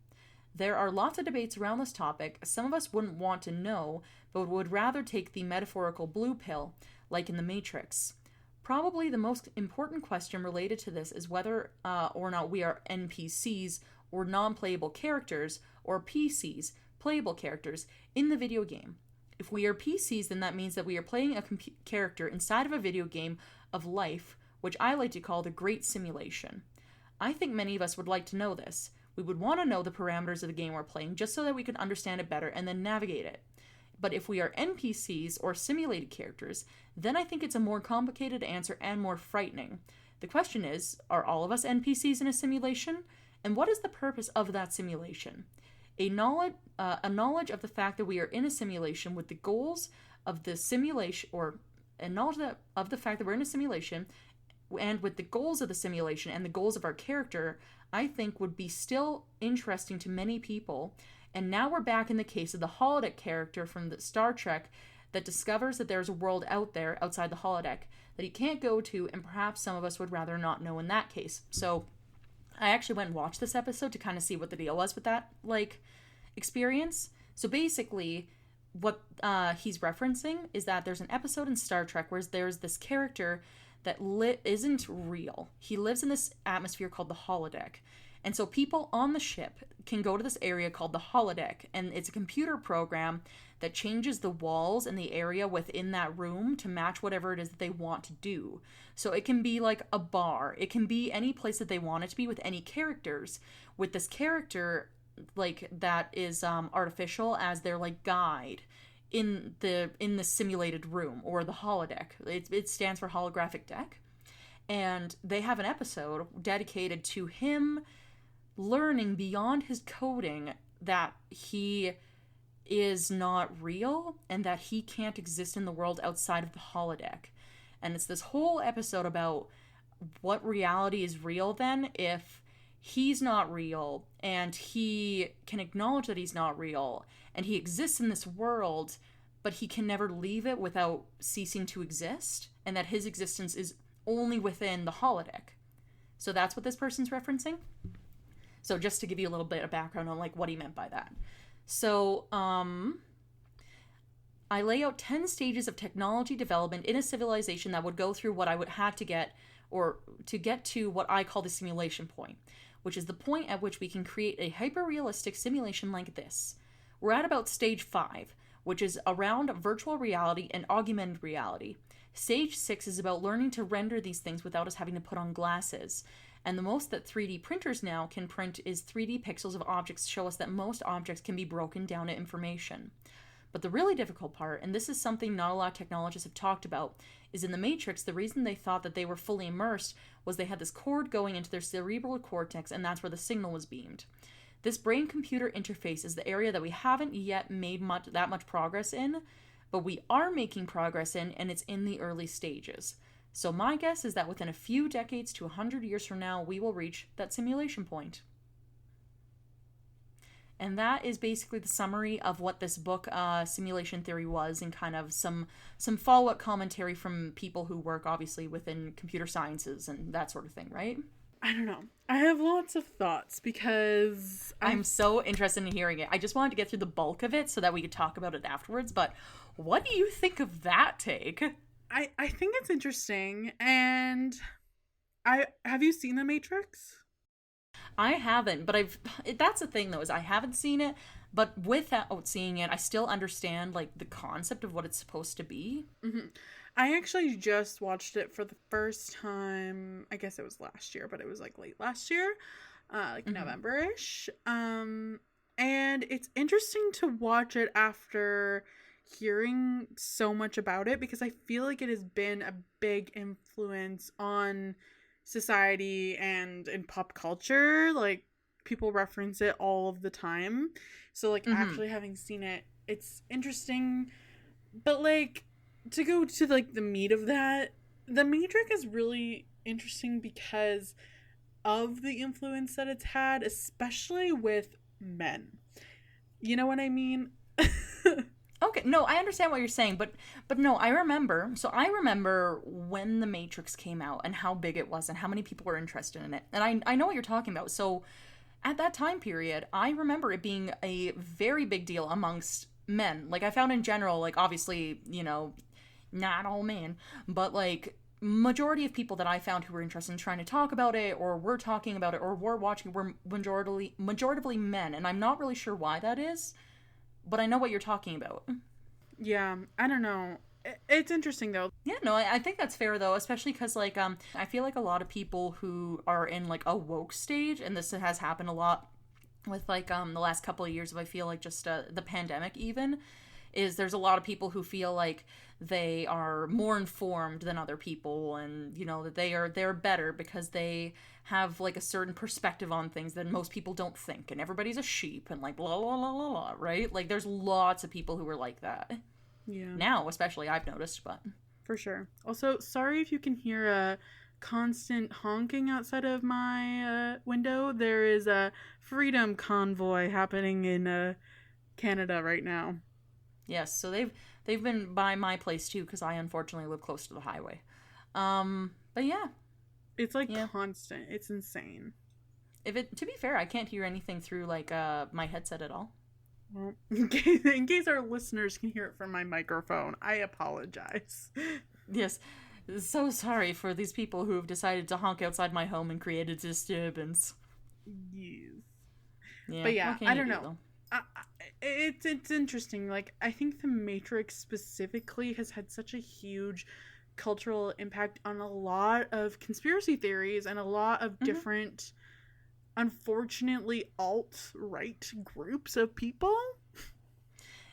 There are lots of debates around this topic. Some of us wouldn't want to know, but would rather take the metaphorical blue pill, like in The Matrix. Probably the most important question related to this is whether or not we are NPCs, or non-playable characters, or PCs, playable characters, in the video game. If we are PCs, then that means that we are playing a character inside of a video game of life, which I like to call the Great Simulation. I think many of us would like to know this. We would want to know the parameters of the game we're playing just so that we could understand it better and then navigate it. But if we are NPCs or simulated characters, then I think it's a more complicated answer and more frightening. The question is, are all of us NPCs in a simulation? And what is the purpose of that simulation? A knowledge of the fact that we are in a simulation with the goals of the simulation, or a knowledge of the fact that we're in a simulation and with the goals of the simulation and the goals of our character, I think would be still interesting to many people. And now we're back in the case of the holodeck character from the Star Trek that discovers that there's a world out there outside the holodeck that he can't go to, and perhaps some of us would rather not know in that case. So I actually went and watched this episode to kind of see what the deal was with that, experience. So basically, what he's referencing is that there's an episode in Star Trek where there's this character that isn't real. He lives in this atmosphere called the holodeck. And so people on the ship can go to this area called the holodeck, and it's a computer program that changes the walls and the area within that room to match whatever it is that they want to do. So it can be like a bar. It can be any place that they want it to be with any characters. With this character, like, that is artificial as their, like, guide in the simulated room or the holodeck. It stands for holographic deck. And they have an episode dedicated to him learning beyond his coding that he is not real and that he can't exist in the world outside of the holodeck. And it's this whole episode about what reality is real then if he's not real and he can acknowledge that he's not real and he exists in this world, but he can never leave it without ceasing to exist, and that his existence is only within the holodeck. So that's what this person's referencing. So just to give you a little bit of background on like what he meant by that. So I lay out 10 stages of technology development in a civilization that would go through what I would have to get, or to get to what I call the simulation point, which is the point at which we can create a hyper-realistic simulation like this. We're at about stage 5, which is around virtual reality and augmented reality. Stage 6 is about learning to render these things without us having to put on glasses. And the most that 3D printers now can print is 3D pixels of objects to show us that most objects can be broken down to information. But the really difficult part, and this is something not a lot of technologists have talked about, is in the Matrix, the reason they thought that they were fully immersed was they had this cord going into their cerebral cortex, and that's where the signal was beamed. This brain-computer interface is the area that we haven't yet made that much progress in, but we are making progress in, and it's in the early stages. So my guess is that within a few decades to 100 years from now, we will reach that simulation point. And that is basically the summary of what this book, Simulation Theory, was, and kind of some follow-up commentary from people who work, obviously, within computer sciences and that sort of thing, right? I don't know. I have lots of thoughts because I'm so interested in hearing it. I just wanted to get through the bulk of it so that we could talk about it afterwards, but what do you think of that take? I think it's interesting, and have you seen The Matrix? I haven't, but that's the thing though, is I haven't seen it, but without seeing it, I still understand like the concept of what it's supposed to be. Mm-hmm. I actually just watched it for the first time, I guess it was last year, but it was like late last year, like November-ish. And it's interesting to watch it after hearing so much about it, because I feel like it has been a big influence on society and in pop culture. Like, people reference it all of the time. So like actually having seen it, it's interesting. But like, to go to like the meat of that, The Matrix is really interesting because of the influence that it's had, especially with men. You know what I mean? Okay, no, I understand what you're saying, but no, I remember when The Matrix came out and how big it was and how many people were interested in it. And I know what you're talking about. So at that time period, I remember it being a very big deal amongst men. Like, I found in general, like, obviously, you know, not all men, but like majority of people that I found who were interested in trying to talk about it or were talking about it or were watching were majoritively men. And I'm not really sure why that is, but I know what you're talking about. Yeah, I don't know. It's interesting though. Yeah, no, I think that's fair though, especially because like I feel like a lot of people who are in like a woke stage, and this has happened a lot with like the last couple of years of, I feel like, just the pandemic even, is there's a lot of people who feel like they are more informed than other people, and you know that they're better because they have like a certain perspective on things that most people don't think, and everybody's a sheep and like blah blah blah blah blah, right? Like, there's lots of people who are like that. Yeah. Now, especially, I've noticed, but for sure. Also, sorry if you can hear a constant honking outside of my window. There is a freedom convoy happening in Canada right now. Yes, so they've been by my place too, because I unfortunately live close to the highway. But yeah, it's like constant. It's insane. To be fair, I can't hear anything through like my headset at all. Well, in case our listeners can hear it from my microphone, I apologize. Yes, so sorry for these people who have decided to honk outside my home and create a disturbance. Yes. Yeah, But yeah, what can I you don't do know. though? It's interesting. Like, I think The Matrix specifically has had such a huge cultural impact on a lot of conspiracy theories and a lot of Mm-hmm. different, unfortunately, alt-right groups of people.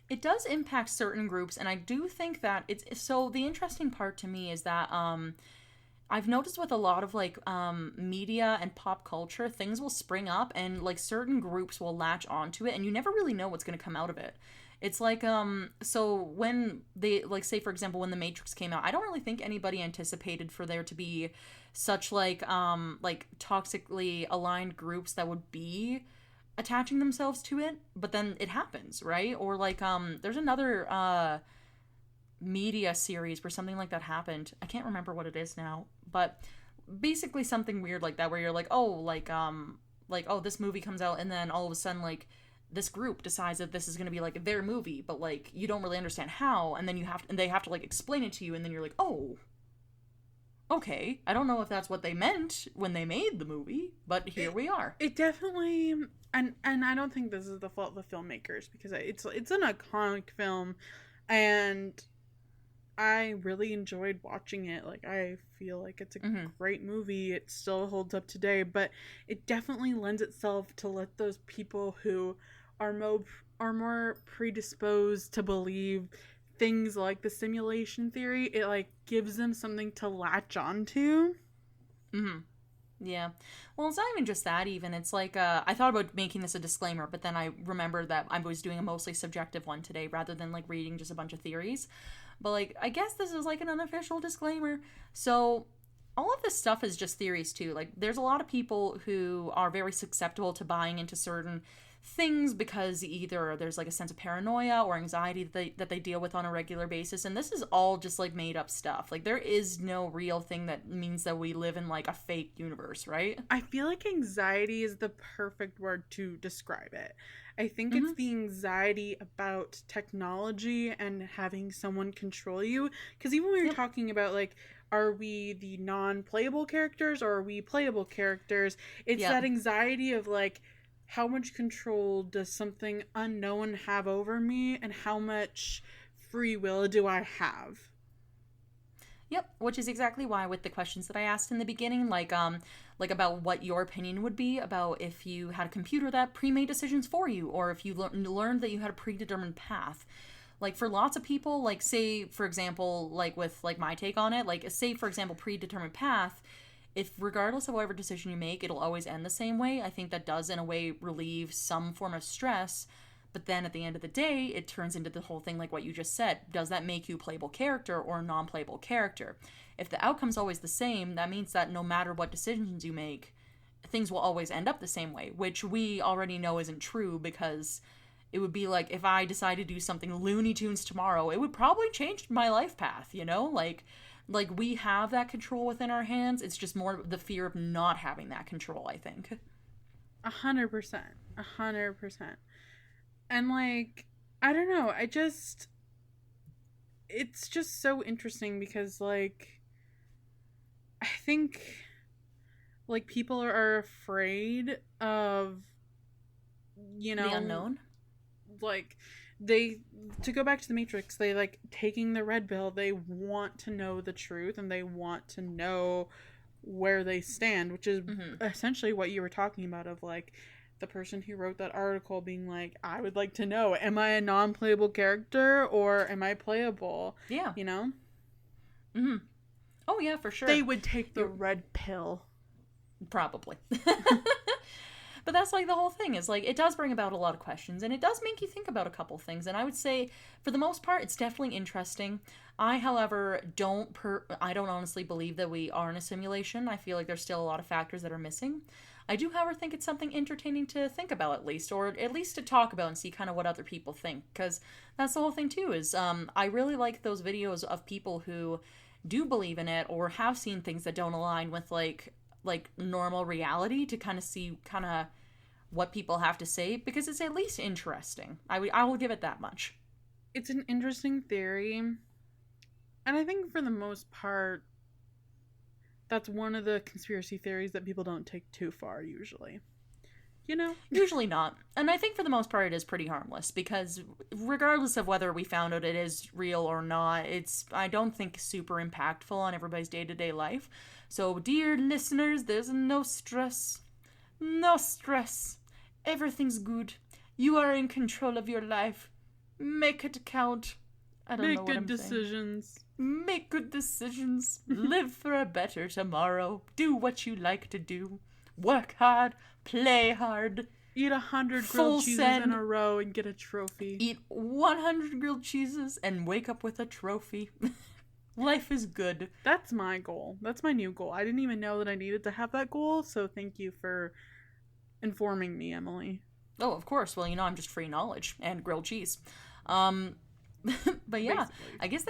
It does impact certain groups, and I do think that it's so. The interesting part to me is that I've noticed with a lot of like media and pop culture, things will spring up and like certain groups will latch onto it, and you never really know what's going to come out of it. It's like so when they like say for example when the Matrix came out, I don't really think anybody anticipated for there to be such like toxically aligned groups that would be attaching themselves to it, but then it happens, right? Or like there's another media series where something like that happened. I can't remember what it is now, but basically something weird like that where you're like oh this movie comes out and then all of a sudden like this group decides that this is going to be like their movie, but like you don't really understand how, and then they have to like explain it to you, and then you're like, "Oh, okay. I don't know if that's what they meant when they made the movie, but here we are." It definitely, and I don't think this is the fault of the filmmakers, because it's an iconic film, and I really enjoyed watching it. Like, I feel like it's a great movie. It still holds up today, but it definitely lends itself to let those people who are more predisposed to believe things like the simulation theory. It like gives them something to latch onto. Mhm. Yeah. Well, it's not even just that, even. It's like, I thought about making this a disclaimer, but then I remembered that I was doing a mostly subjective one today rather than like reading just a bunch of theories. But like, I guess this is like an unofficial disclaimer. So, all of this stuff is just theories too. Like, there's a lot of people who are very susceptible to buying into certain things because either there's like a sense of paranoia or anxiety that they deal with on a regular basis, and this is all just like made up stuff. Like there is no real thing that means that we live in like a fake universe, right? I feel like anxiety is the perfect word to describe it. I think it's Mm-hmm. the anxiety about technology and having someone control you. Because even when you're Yep. talking about, like, are we the non playable characters or are we playable characters? It's Yep. that anxiety of, like, how much control does something unknown have over me, and how much free will do I have? Yep, which is exactly why with the questions that I asked in the beginning, like about what your opinion would be about if you had a computer that pre-made decisions for you, or if you learned that you had a predetermined path. Like for lots of people, like say for example, like with like my take on it, like say for example, predetermined path, if regardless of whatever decision you make, it'll always end the same way, I think that does in a way relieve some form of stress. But then at the end of the day, it turns into the whole thing like what you just said. Does that make you a playable character or a non playable character? If the outcome's always the same, that means that no matter what decisions you make, things will always end up the same way, which we already know isn't true because it would be like if I decided to do something Looney Tunes tomorrow, it would probably change my life path, you know? Like we have that control within our hands. It's just more the fear of not having that control, I think. 100%. 100%. And, like, I don't know. It's just so interesting because, like, I think, like, people are afraid of, you The know, unknown. like, they, to go back to the Matrix, they, like, taking the red pill, they want to know the truth and they want to know where they stand, which is Mm-hmm. essentially what you were talking about, of, like, the person who wrote that article being like, I would like to know, am I a non-playable character or am I playable? Yeah. You know? Mm-hmm. Oh yeah, for sure. They would take the You're red pill. probably. But that's like the whole thing is like it does bring about a lot of questions and it does make you think about a couple things, and I would say for the most part it's definitely interesting. I however I don't honestly believe that we are in a simulation. I feel like there's still a lot of factors that are missing. I do however think it's something entertaining to think about at least, or at least to talk about and see kind of what other people think, because that's the whole thing too is I really like those videos of people who do believe in it or have seen things that don't align with like normal reality to kind of see kind of what people have to say because it's at least interesting. I will give it that much. It's an interesting theory. And I think for the most part, that's one of the conspiracy theories that people don't take too far usually. You know? Usually not. And I think for the most part it is pretty harmless because regardless of whether we found out it is real or not, it's, I don't think, super impactful on everybody's day-to-day life. So, dear listeners, there's no stress. No stress. Everything's good. You are in control of your life. Make it count. I don't know what I'm saying. Make good decisions. Make good decisions. Live for a better tomorrow. Do what you like to do. Work hard. Play hard. Eat 100 grilled cheeses in a row and get a trophy. Eat 100 grilled cheeses and wake up with a trophy. Life is good. That's my goal. That's my new goal. I didn't even know that I needed to have that goal, so thank you for informing me, Emily. Oh, of course. Well, I'm just free knowledge and grilled cheese. But yeah, basically. I guess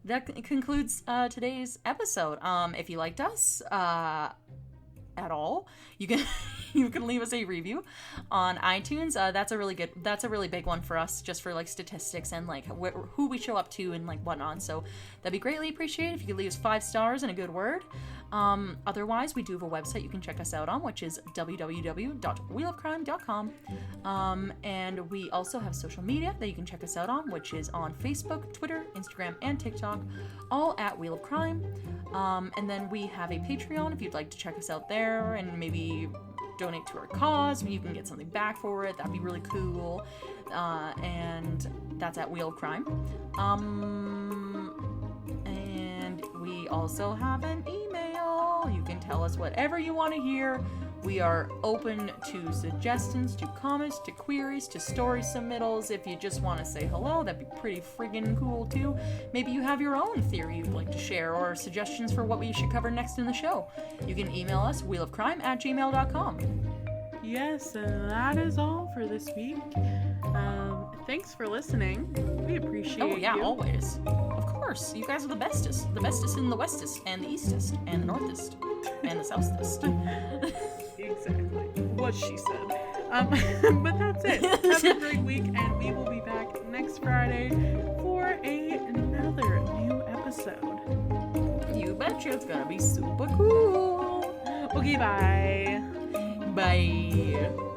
that concludes today's episode. If you liked us at all, you can leave us a review on iTunes. That's a really big one for us, just for like statistics and like who we show up to and like whatnot. So that'd be greatly appreciated if you could leave us 5 stars and a good word. Otherwise, we do have a website you can check us out on, which is www.wheelofcrime.com. And we also have social media that you can check us out on, which is on Facebook, Twitter, Instagram, and TikTok, all at Wheel of Crime. And then we have a Patreon if you'd like to check us out there and maybe donate to our cause. You can get something back for it. That'd be really cool. And that's at Wheel of Crime. And we also have an email. You can tell us whatever you want to hear. We are open to suggestions, to comments, to queries, to story submittals. If you just want to say hello, that'd be pretty friggin' cool too. Maybe you have your own theory you'd like to share or suggestions for what we should cover next in the show. You can email us, wheelofcrime@gmail.com. Yes, and that is all for this week. Thanks for listening. We appreciate you. Oh yeah, always. Of course, you guys are the bestest. The bestest in the westest, and the eastest, and the northest, and the southest. Exactly. What she said. But that's it. Have a great week, and we will be back next Friday for another new episode. You betcha, it's gonna be super cool. Okay, bye. Bye.